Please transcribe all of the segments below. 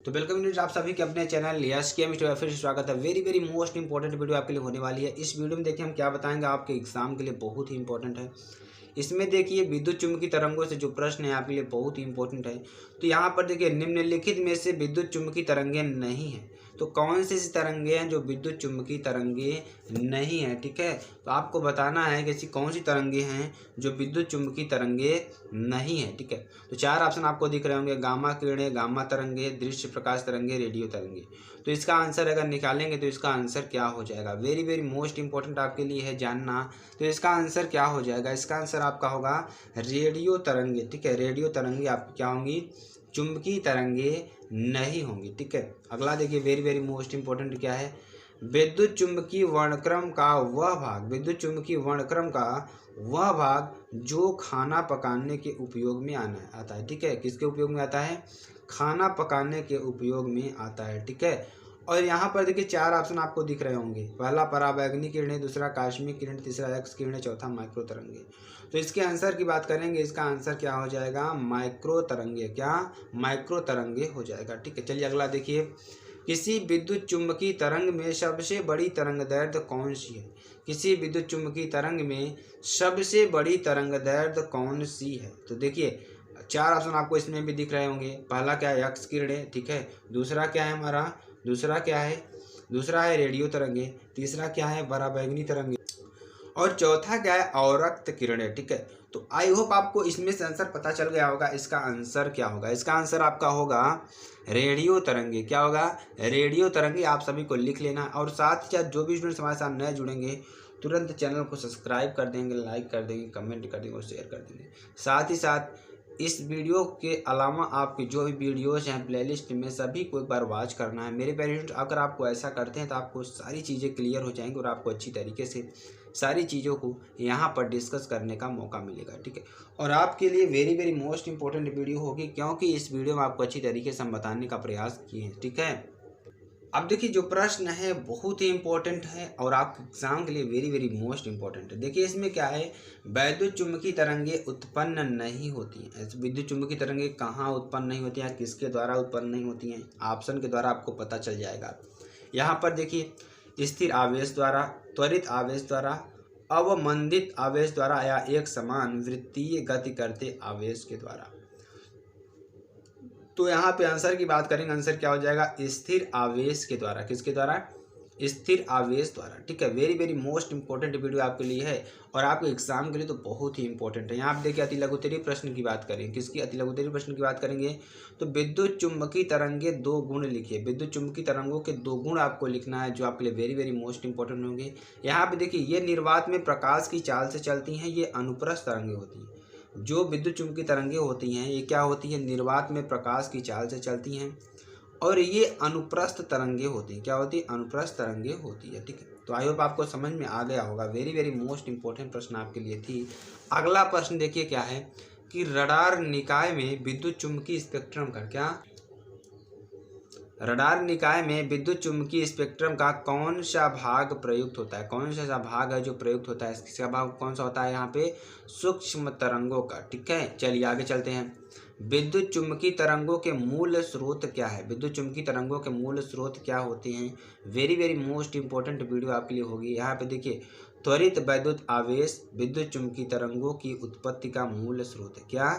तो welcome news आप सभी के अपने चैनल यस के में फिर से स्वागत है। Very very most important video आपके लिए होने वाली है। इस वीडियो में देखिए हम क्या बताएंगे, आपके एग्जाम के लिए बहुत ही इंपॉर्टेंट है। इसमें देखिए विद्युत चुम्बकीय तरंगों से जो प्रश्न है आपके लिए बहुत ही इंपॉर्टेंट है। तो यहाँ पर देखिए निम्नलिखित में से विद्युत चुम्बकीय तरंगे नहीं है। तो कौन सी ऐसी तरंगे हैं जो विद्युत चुम्बकीय तरंगे नहीं है, ठीक है। तो आपको बताना है कि ऐसी कौन सी तरंगे हैं जो विद्युत चुम्बकीय तरंगे नहीं है, ठीक है। तो चार ऑप्शन आपको दिख रहे होंगे, गामा किरणें, गामा तरंगे, दृश्य प्रकाश तरंगे, रेडियो तरंगे। तो इसका आंसर अगर निकालेंगे तो इसका आंसर क्या हो जाएगा, वेरी वेरी मोस्ट इंपॉर्टेंट आपके लिए है जानना। तो इसका आंसर क्या हो जाएगा, इसका आंसर आपका होगा रेडियो तरंगे, ठीक है। रेडियो तरंगे आपकी क्या होंगी, चुंबकीय तरंगे नहीं होंगी, ठीक है। अगला देखिए वेरी वेरी मोस्ट इंपॉर्टेंट क्या है, विद्युत चुंबकीय वर्णक्रम का वह भाग, विद्युत चुंबकीय वर्णक्रम का वह भाग जो खाना पकाने के उपयोग में आता है, ठीक है। किसके उपयोग में आता है, खाना पकाने के उपयोग में आता है, ठीक है। और यहाँ पर देखिए चार ऑप्शन आपको दिख रहे होंगे, पहला पराबैंगनी किरणें, दूसरा काश्मीर किरण, तीसरा एक्स किरणें, चौथा माइक्रो तरंगे। तो इसके आंसर की बात करेंगे, इसका आंसर क्या हो जाएगा, माइक्रो तरंगे, क्या माइक्रो तरंगे हो जाएगा, ठीक है। चलिए अगला देखिए, किसी विद्युत चुम्बकीय तरंग में सबसे बड़ी तरंगदैर्घ्य कौन सी है, किसी विद्युत चुम्बकीय तरंग में सबसे बड़ी तरंगदैर्घ्य कौन सी है। तो देखिए चार ऑप्शन आपको इसमें भी दिख रहे होंगे, पहला क्या है एक्स किरणें, ठीक है। दूसरा क्या है हमारा, दूसरा है रेडियो तरंगे, तीसरा क्या है पराबैंगनी तरंगे, और चौथा क्या है अवरक्त किरणें, ठीक है। तो आई होप आपको इसमें से आंसर पता चल गया होगा। इसका आंसर क्या होगा, इसका आंसर आपका होगा रेडियो तरंगे। क्या होगा, रेडियो तरंगे। आप सभी को लिख लेना, और साथ ही साथ जो भी स्टूडेंट्स हमारे साथ नए जुड़ेंगे तुरंत चैनल को सब्सक्राइब कर देंगे, लाइक कर देंगे, कमेंट कर देंगे और शेयर कर देंगे। साथ ही साथ इस वीडियो के अलावा आपके जो भी वीडियोस हैं प्लेलिस्ट में सभी को एक बार वॉच करना है। मेरे पेरेंट्स अगर आपको ऐसा करते हैं तो आपको सारी चीज़ें क्लियर हो जाएंगी और आपको अच्छी तरीके से सारी चीज़ों को यहाँ पर डिस्कस करने का मौका मिलेगा, ठीक है। और आपके लिए very very most important video होगी, क्योंकि इस वीडियो में आपको अच्छी तरीके से हम बताने का प्रयास किए हैं, ठीक है। अब देखिए जो प्रश्न है बहुत ही इंपॉर्टेंट है और आपके एग्जाम के लिए वेरी वेरी मोस्ट इंपॉर्टेंट है। देखिए इसमें क्या है, वैद्युत चुम्बकीय तरंगे उत्पन्न नहीं होती हैं। विद्युत चुम्बकीय तरंगे कहाँ उत्पन्न नहीं होती हैं, किसके द्वारा उत्पन्न नहीं होती हैं, ऑप्शन के द्वारा आपको पता चल जाएगा। यहाँ पर देखिए स्थिर आवेश द्वारा, त्वरित आवेश द्वारा, अवमंदित आवेश द्वारा, या एक समान वृत्तीय गति करते आवेश के द्वारा। तो यहाँ पे आंसर की बात करेंगे, आंसर क्या हो जाएगा, स्थिर आवेश के द्वारा। किसके द्वारा, स्थिर आवेश द्वारा, ठीक है। Very very most important video आपके लिए है और आपके एग्जाम के लिए तो बहुत ही इंपॉर्टेंट है। यहाँ आप देखिए अति लघुत्तरीय प्रश्न की बात करें, किसकी अति लघुत्तरीय प्रश्न की बात करेंगे तो विद्युत चुम्बकीय तरंगे दो गुण लिखिए। विद्युत चुम्बकीय तरंगों के दो गुण आपको लिखना है जो आपके लिए वेरी वेरी मोस्ट इंपॉर्टेंट होंगे। यहाँ पे देखिए ये निर्वात में प्रकाश की चाल से चलती हैं, ये अनुप्रस्थ तरंगे होती हैं। जो विद्युत चुम्बकीय तरंगे होती हैं ये क्या होती है, निर्वात में प्रकाश की चाल से चलती हैं, और ये अनुप्रस्थ तरंगे होती हैं। क्या होती है, अनुप्रस्थ तरंगे होती है, ठीक है। तो आई होप आपको समझ में आ गया होगा। वेरी वेरी मोस्ट इंपॉर्टेंट प्रश्न आपके लिए थी। अगला प्रश्न देखिए क्या है कि रडार निकाय में विद्युत चुम्बकीय स्पेक्ट्रम का क्या, रडार निकाय में विद्युत चुम्बकीय स्पेक्ट्रम का कौन सा भाग प्रयुक्त होता है, कौन सा भाग है जो प्रयुक्त होता है, इसका भाग कौन सा होता है यहाँ पे, सूक्ष्म तरंगों का, ठीक है। चलिए आगे चलते हैं। विद्युत चुम्बकीय तरंगों के मूल स्रोत क्या है, विद्युत चुम्बकीय तरंगों के मूल स्रोत क्या होते हैं। Very very most important video आपके लिए होगी। यहाँ पे देखिए त्वरित वैद्युत आवेश विद्युत चुम्बकीय तरंगों की उत्पत्ति का मूल स्रोत है। क्या,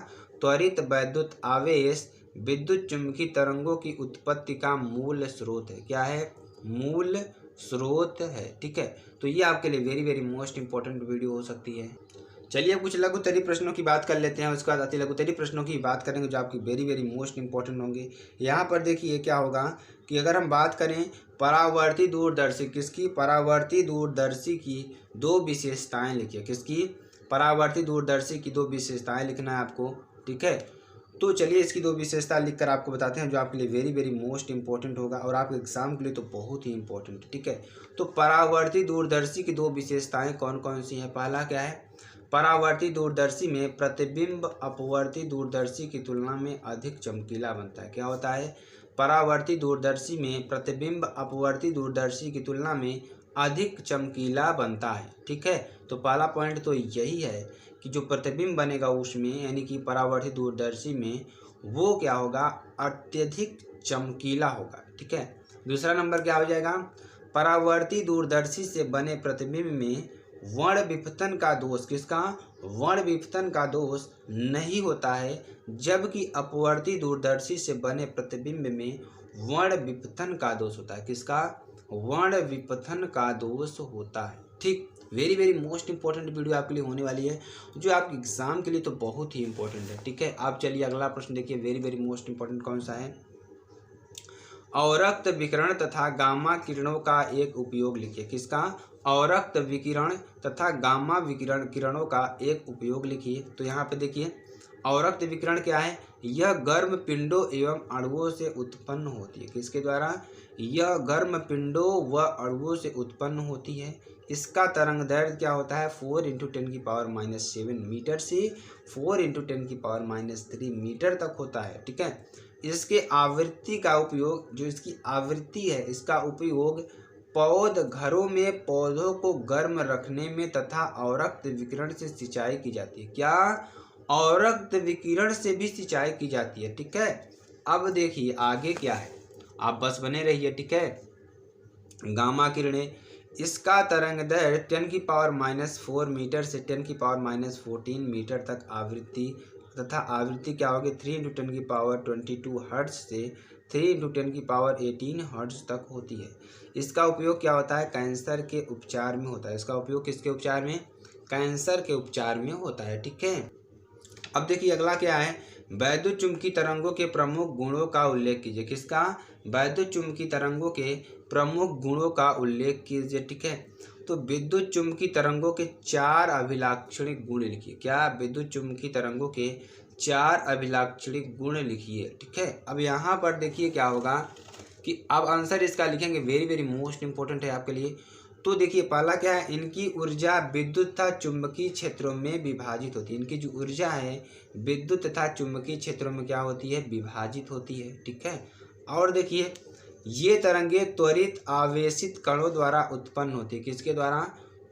त्वरित वैद्युत आवेश विद्युत चुम्बकीय तरंगों की उत्पत्ति का मूल स्रोत है। क्या है, मूल स्रोत है, ठीक है। तो ये आपके लिए very very most important video हो सकती है। चलिए अब कुछ लघुत्तरीय प्रश्नों की बात कर लेते हैं, उसके बाद अति लघुत्तरीय प्रश्नों की बात करेंगे जो आपकी वेरी वेरी मोस्ट इंपॉर्टेंट होंगे। यहाँ पर देखिए क्या होगा कि अगर हम बात करें परावर्ती दूरदर्शी, किसकी, परावर्ती दूरदर्शी की दो विशेषताएं लिखिए। किसकी, परावर्ती दूरदर्शी की दो विशेषताएं लिखना है आपको, ठीक है। तो चलिए इसकी दो विशेषता लिखकर आपको बताते हैं जो आपके लिए वेरी वेरी मोस्ट इंपॉर्टेंट होगा और आपके एग्जाम के लिए तो बहुत ही इंपॉर्टेंट, ठीक है। तो परावर्ती दूरदर्शी की दो विशेषताएं कौन कौन सी हैं, पहला क्या है, परावर्ती दूरदर्शी में प्रतिबिंब अपवर्ती दूरदर्शी की तुलना में अधिक चमकीला बनता है। क्या होता है, परावर्ती दूरदर्शी में प्रतिबिंब अपवर्ती दूरदर्शी की तुलना में अधिक चमकीला बनता है, ठीक है। तो पहला पॉइंट तो यही है कि जो प्रतिबिंब बनेगा उसमें, यानी कि परावर्ती दूरदर्शी में, वो क्या होगा, अत्यधिक चमकीला होगा। ठीक है, दूसरा नंबर क्या हो जाएगा, परावर्ती दूरदर्शी से बने प्रतिबिंब में वर्ण विपतन का दोष, किसका, वर्ण विपतन का दोष नहीं होता है, जबकि अपवर्ती दूरदर्शी से बने प्रतिबिंब में वर्ण विपतन का दोष होता है। किसका, वर्ण विपतन का दोष होता है। ठीक, very very most important video आपके लिए होने वाली है, जो आपके एग्जाम के लिए तो बहुत ही इंपॉर्टेंट है। ठीक है, आप चलिए अगला प्रश्न देखिए, वेरी वेरी मोस्ट इंपॉर्टेंट कौन सा है, अवरक्त विकिरण तथा गामा किरणों का एक उपयोग लिखिए। किसका, अवरक्त विकिरण तथा गामा विकिरण किरणों का एक उपयोग लिखिए। तो यहाँ पे देखिए, अवरक्त विकिरण क्या है, यह गर्म पिंडों एवं अणुओं से उत्पन्न होती है। किसके द्वारा, यह गर्म पिंडों व अणुओं से उत्पन्न होती है। इसका तरंग दैर्घ्य क्या होता है, 4 × 10⁻⁷ मीटर से 4 × 10⁻³ मीटर तक होता है। ठीक है, इसके आवृत्ति का उपयोग, जो इसकी आवृत्ति है, इसका उपयोग पौध घरों में पौधों को गर्म रखने में तथा अवरक्त विकिरण से सिंचाई की जाती है। क्या, अवरक्त विकिरण से भी सिंचाई की जाती है। ठीक है, अब देखिए आगे क्या है, आप बस बने रहिए। ठीक है, गामा किरणें, इसका तरंग दैर्घ्य 10⁻⁴ मीटर से 10⁻⁴ मीटर तक आवृत्ति तथा आवृत्ति क्या होगी, 3 × 10⁻22 हर्ट्ज से 3 × 10⁻18 हर्ट्ज तक होती है। इसका उपयोग क्या होता है, कैंसर के उपचार में होता है। इसका उपयोग किसके उपचार में, कैंसर के उपचार में होता है। ठीक है, अब देखिए अगला क्या है, वैद्युत चुंबकीय तरंगों के प्रमुख गुणों का उल्लेख कीजिए। किसका, वैद्युत चुंबकीय तरंगों के प्रमुख गुणों का उल्लेख कीजिए। ठीक है, तो विद्युत चुंबकीय तरंगों के 4 अभिलाक्षणिक गुण लिखिए। क्या, विद्युत चुंबकीय तरंगों के 4 अभिलाक्षणिक गुण लिखिए। ठीक है, अब यहाँ पर देखिए क्या होगा कि अब आंसर इसका लिखेंगे, वेरी वेरी मोस्ट इंपॉर्टेंट है आपके लिए। तो देखिए पहला क्या है, इनकी ऊर्जा विद्युत तथा चुंबकीय क्षेत्रों में विभाजित होती है। इनकी जो ऊर्जा है विद्युत तथा चुंबकीय क्षेत्रों में क्या होती है, विभाजित होती है। ठीक है, और देखिए ये तरंगे त्वरित आवेशित कणों द्वारा उत्पन्न होती है। किसके द्वारा,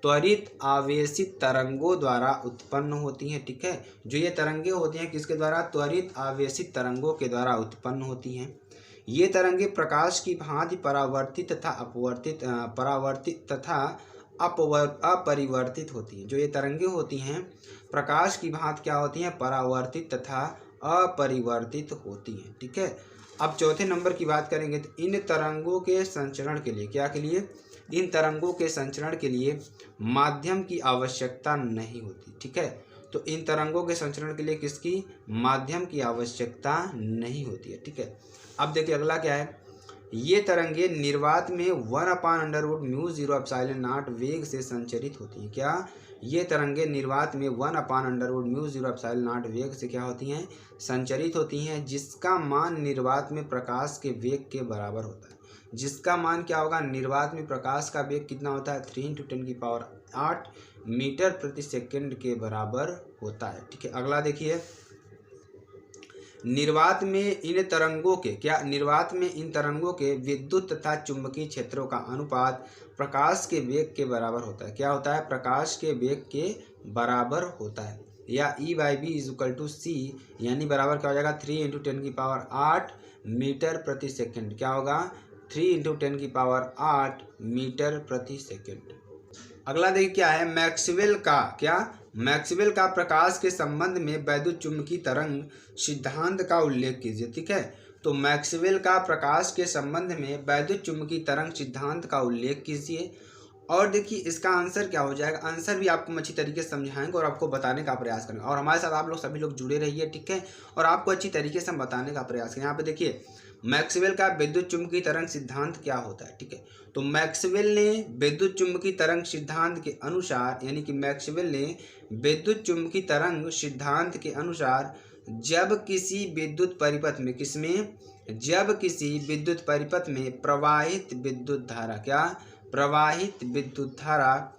त्वरित आवेशित तरंगों द्वारा उत्पन्न होती हैं। ठीक है, जो ये तरंगे होती हैं किसके द्वारा, त्वरित आवेशित तरंगों के द्वारा उत्पन्न होती हैं। ये तरंगे प्रकाश की भांति परावर्तित तथा अपरिवर्तित होती हैं। जो ये तरंगे होती हैं प्रकाश की भांति क्या होती हैं, परावर्तित तथा अपरिवर्तित होती हैं। ठीक है, अब चौथे नंबर की बात करेंगे, तो इन तरंगों के संचरण के लिए, क्या के लिए, इन तरंगों के संचरण के लिए माध्यम की आवश्यकता नहीं होती। ठीक है, तो इन तरंगों के संचरण के लिए किसकी, माध्यम की आवश्यकता नहीं होती है। ठीक है, अब देखिए अगला क्या है, ये तरंगे निर्वात में 1/√μ0ε0 वेग से संचरित होती हैं। क्या, ये तरंगे निर्वात में 1/√μ0ε0 वेग से क्या होती हैं, संचरित होती हैं, जिसका मान निर्वात में प्रकाश के वेग के बराबर होता है। जिसका मान क्या होगा, निर्वात में प्रकाश का वेग कितना होता है, 3 × 10⁸ मीटर प्रति सेकंड के बराबर होता है। ठीक है, अगला देखिए, निर्वात में इन तरंगों के, क्या, निर्वात में इन तरंगों के विद्युत तथा चुंबकीय क्षेत्रों का अनुपात प्रकाश के वेग के बराबर होता है। क्या होता है, प्रकाश के वेग के बराबर होता है, या E/B = C, यानी बराबर क्या हो जाएगा, 3 × 10⁸ मीटर प्रति सेकंड। क्या होगा, 3 × 10⁸ मीटर प्रति सेकंड। अगला देखिए क्या है, मैक्सवेल का, क्या, मैक्सवेल का प्रकाश के संबंध में वैद्युत चुंबकीय तरंग सिद्धांत का उल्लेख कीजिए। ठीक है, तो मैक्सवेल का प्रकाश के संबंध में वैद्युत चुंबकीय तरंग सिद्धांत का उल्लेख कीजिए। और देखिए इसका आंसर क्या हो जाएगा, आंसर भी आपको अच्छी तरीके से समझाएंगे और आपको बताने का प्रयास करेंगे, और हमारे साथ आप लोग सभी लोग जुड़े रहिए। ठीक है, और आपको अच्छी तरीके से हम बताने का प्रयास करें। यहाँ पे देखिए मैक्सवेल का विद्युत चुंबकीय तरंग सिद्धांत क्या होता है। ठीक है, तो मैक्सवेल ने विद्युत चुंबकीय तरंग सिद्धांत के अनुसार, यानी कि मैक्सवेल ने विद्युत चुंबकीय तरंग सिद्धांत के अनुसार जब किसी विद्युत परिपथ में, किसमें, जब किसी विद्युत परिपथ में प्रवाहित विद्युत धारा, क्या, प्रवाहित विद्युत धारा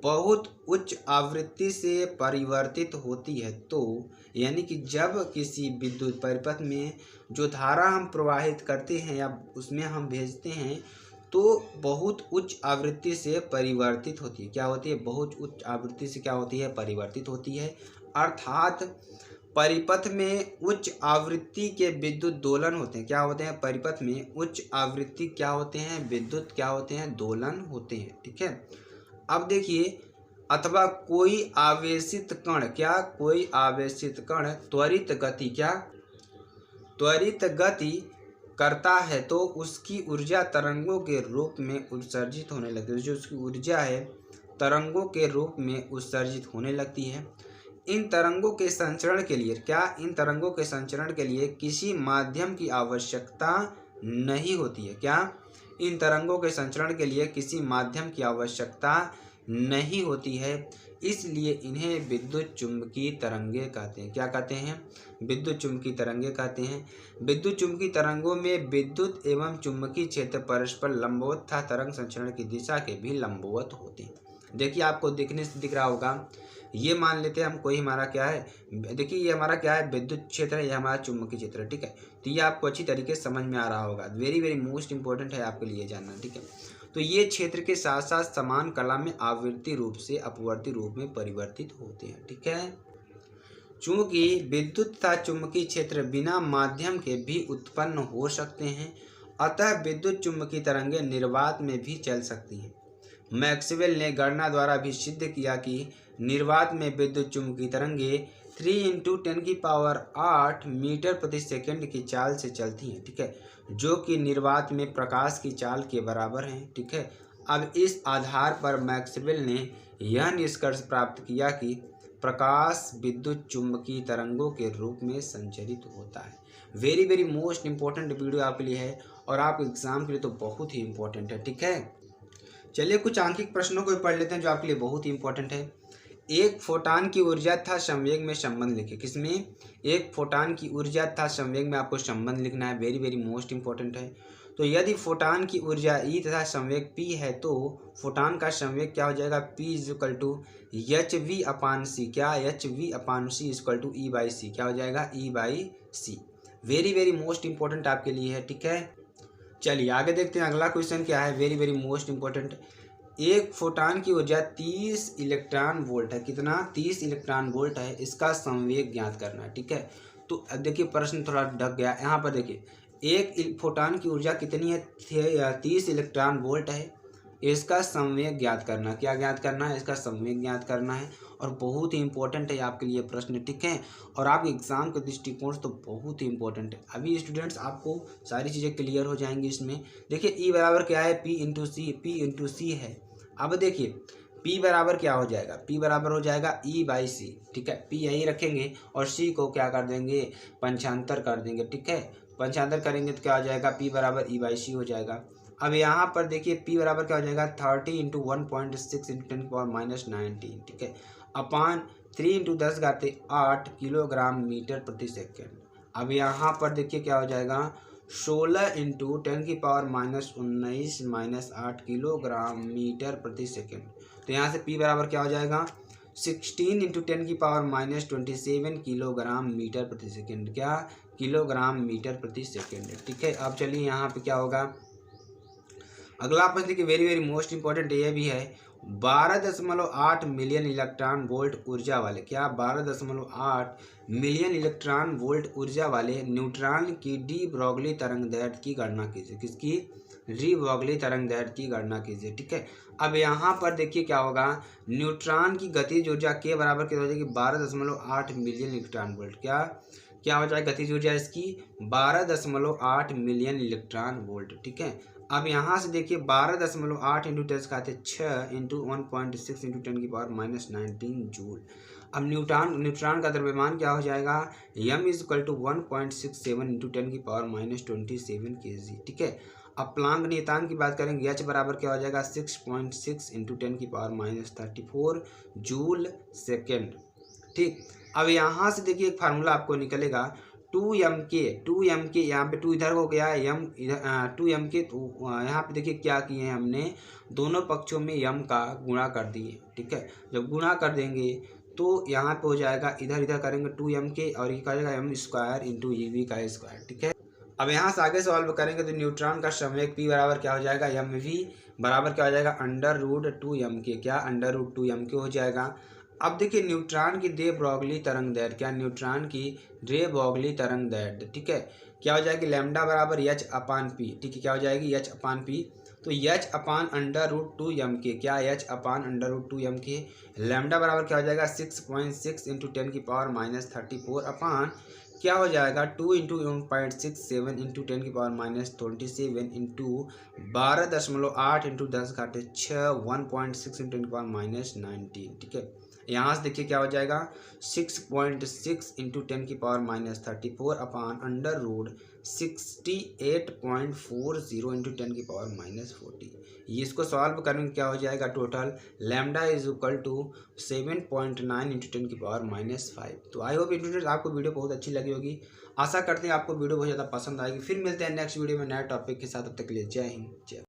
बहुत उच्च आवृत्ति से परिवर्तित होती है, तो यानी कि जब किसी विद्युत परिपथ में जो धारा हम प्रवाहित करते हैं या उसमें हम भेजते हैं तो बहुत उच्च आवृत्ति से परिवर्तित होती है। क्या होती है, बहुत उच्च आवृत्ति से क्या होती है, परिवर्तित होती है। अर्थात परिपथ में उच्च आवृत्ति के विद्युत दोलन होते हैं। क्या होते हैं? परिपथ में उच्च आवृत्ति क्या होते हैं? विद्युत क्या होते हैं? दोलन होते हैं। ठीक है। अब देखिए, अथवा कोई आवेशित कण, क्या कोई आवेशित कण त्वरित गति, क्या त्वरित गति करता है तो उसकी ऊर्जा तरंगों के रूप में उत्सर्जित होने लगती है। जो उसकी ऊर्जा है तरंगों के रूप में उत्सर्जित होने लगती है। इन तरंगों के संचरण के लिए, क्या इन तरंगों के संचरण के लिए किसी माध्यम की आवश्यकता नहीं होती है। क्या इन तरंगों के संचरण के लिए किसी माध्यम की आवश्यकता नहीं होती है, इसलिए इन्हें विद्युत चुम्बकीय तरंगे कहते हैं। क्या कहते हैं? विद्युत चुम्बकीय तरंगे कहते हैं। विद्युत चुम्बकीय तरंगों में विद्युत एवं चुम्बकीय क्षेत्र परस्पर लंबवत तथा तरंग संचरण की दिशा के भी लंबवत होते हैं। देखिए, आपको दिखने से दिख रहा होगा, ये मान लेते हैं हम, कोई हमारा क्या है, देखिए ये हमारा क्या है, विद्युत क्षेत्र है, ये हमारा चुम्बकीय क्षेत्र है। ठीक है, तो ये आपको अच्छी तरीके से समझ में आ रहा होगा। वेरी वेरी मोस्ट इंपॉर्टेंट है आपके लिए जानना। ठीक है, तो ये क्षेत्र के साथ साथ समान कला में आवृत्ति रूप से अपवर्ती रूप में परिवर्तित होते हैं। ठीक है, चूंकि विद्युत तथा चुम्बकीय क्षेत्र बिना माध्यम के भी उत्पन्न हो सकते हैं, अतः विद्युत चुम्बकीय तरंगें निर्वात में भी चल सकती हैं। मैक्सवेल ने गणना द्वारा भी सिद्ध किया कि निर्वात में विद्युत चुम्बकीय तरंगें 3 × 10⁸ मीटर प्रति सेकंड की चाल से चलती हैं। ठीक है, जो कि निर्वात में प्रकाश की चाल के बराबर हैं। ठीक है, अब इस आधार पर मैक्सवेल ने यह निष्कर्ष प्राप्त किया कि प्रकाश विद्युत चुम्बकीय तरंगों के रूप में संचरित होता है। Very very most important video आपके लिए है और आप एग्जाम के लिए तो बहुत ही इंपॉर्टेंट है। ठीक है, चलिए कुछ आंकिक प्रश्नों को पढ़ लेते हैं जो आपके लिए बहुत ही इंपॉर्टेंट है। एक फोटान की ऊर्जा तथा संवेग में संबंध लिखिए। किसमें? एक फोटान की ऊर्जा तथा संवेग में आपको संबंध लिखना है। वेरी वेरी मोस्ट इंपॉर्टेंट है। तो यदि फोटान की ऊर्जा ई तथा संवेग पी है तो फोटान का संवेग क्या हो जाएगा? P =hv/c। क्या hv/c =e/c। क्या हो जाएगा? e/c। Very very most important आपके लिए है। ठीक है, चलिए आगे देखते हैं। अगला क्वेश्चन क्या है? Very very most important. एक फोटान की ऊर्जा 30 इलेक्ट्रॉन वोल्ट है। कितना? 30 इलेक्ट्रॉन वोल्ट है। इसका संवेग ज्ञात करना है। ठीक है, तो अब देखिए प्रश्न थोड़ा ढक गया यहाँ पर। देखिए, एक फोटान की ऊर्जा कितनी है? 30 इलेक्ट्रॉन वोल्ट है। इसका संवेग ज्ञात करना। क्या ज्ञात करना है? इसका संवेग ज्ञात करना है और बहुत ही इंपॉर्टेंट है आपके लिए प्रश्न। ठीक है, और आपके एग्जाम के दृष्टिकोण से तो बहुत ही इंपॉर्टेंट है। अभी स्टूडेंट्स आपको सारी चीज़ें क्लियर हो जाएंगी इसमें। देखिए ई बराबर क्या है? P है। अब देखिए P बराबर क्या हो जाएगा? P बराबर हो जाएगा E/c। ठीक है, P यही रखेंगे और C को क्या कर देंगे? पंचांतर कर देंगे। ठीक है, पंचांतर करेंगे तो क्या हो जाएगा? P बराबर E/c हो जाएगा। अब यहाँ पर देखिए P बराबर क्या हो जाएगा? 30 × 1.6 × 10⁻19। ठीक है, अपान 3 × 10⁸ किलोग्राम मीटर प्रति सेकेंड। अब यहाँ पर देखिए क्या हो जाएगा? 16 × 10⁻19 - 8 किलोग्राम मीटर प्रति सेकेंड। तो यहाँ से P बराबर क्या हो जाएगा? 16 × 10⁻27 किलोग्राम मीटर प्रति सेकेंड। क्या? किलोग्राम मीटर प्रति सेकेंड। ठीक है, अब चलिए यहाँ पे क्या होगा? अगला प्रश्न देखिए, वेरी वेरी मोस्ट इंपॉर्टेंट ये भी है। 12.8 मिलियन इलेक्ट्रॉन वोल्ट ऊर्जा वाले, क्या 12.8 मिलियन इलेक्ट्रॉन वोल्ट ऊर्जा वाले न्यूट्रॉन की डी ब्रॉगली तरंगदैर्घ्य की गणना कीजिए। किसकी? डी ब्रॉगली तरंगदैर्घ्य की गणना कीजिए। ठीक है, अब यहाँ पर देखिए क्या होगा? न्यूट्रॉन की गतिज ऊर्जा के बराबर क्या हो जाएगी? 12.8 मिलियन इलेक्ट्रॉन वोल्ट। क्या हो जाएगा गतिज ऊर्जा इसकी? 12.8 मिलियन इलेक्ट्रॉन वोल्ट। ठीक है, अब यहाँ से देखिए 12.8 × 10⁻6 × 1.6 × 10⁻19 जूल। अब न्यूट्रॉन का द्रव्यमान क्या हो जाएगा? m = 1.67 × 10⁻27 kg। ठीक है, अब प्लांक नियतांक की बात करेंगे। h बराबर क्या हो जाएगा? 6.6 × 10⁻34 जूल सेकेंड। ठीक, अब यहाँ से देखिए एक फार्मूला आपको निकलेगा 2mk। यहाँ पे 2 इधर हो गया है, m इधर 2mk। तो यहाँ पे देखिए क्या किए हैं हमने? दोनों पक्षों में m का गुणा कर दिए। ठीक है, जब गुणा कर देंगे तो यहाँ पे हो जाएगा, इधर इधर करेंगे 2mk और ये करेगा m² × ev²। ठीक है, अब यहाँ से आगे सॉल्व करेंगे तो न्यूट्रॉन का संवेग P बराबर क्या हो जाएगा? mv बराबर क्या हो जाएगा? √2mk। क्या? √2mk हो जाएगा। अब देखिए न्यूट्रॉन की दे ब्रॉगली तरंग दैर्ध्य, क्या न्यूट्रॉन की रे ब्रॉगली तरंग दैर्ध्य, ठीक है, क्या हो जाएगी लैम्डा बराबर एच अपान पी, ठीक है, क्या हो जाएगी एच अपान पी। तो H upon under root two M K, क्या H upon under root two M K, lambda बराबर क्या हो जाएगा 6.6 इंटू 10⁻⁻34 अपान क्या हो जाएगा 2 × 1.67 इंटू 10⁻⁻27 इंटू 12.8 इंटू 10⁻6 1.6 इंटू 10⁻19, ठीक है। यहाँ से देखिए क्या हो जाएगा 6.6 into 10⁻34 upon under root 68.40 into 10⁻40। ये इसको सॉल्व करने में क्या हो जाएगा total lambda is equal to 7.9 into 10⁻5। तो आई होप स्टूडेंट्स आपको वीडियो बहुत अच्छी लगी होगी। आशा करते हैं आपको वीडियो बहुत ज़्यादा पसंद आएगी। फिर मिलते हैं नेक्स्ट वीडियो में नए टॉपिक के साथ। तब तक के लिए जय हिंद, जय भारत।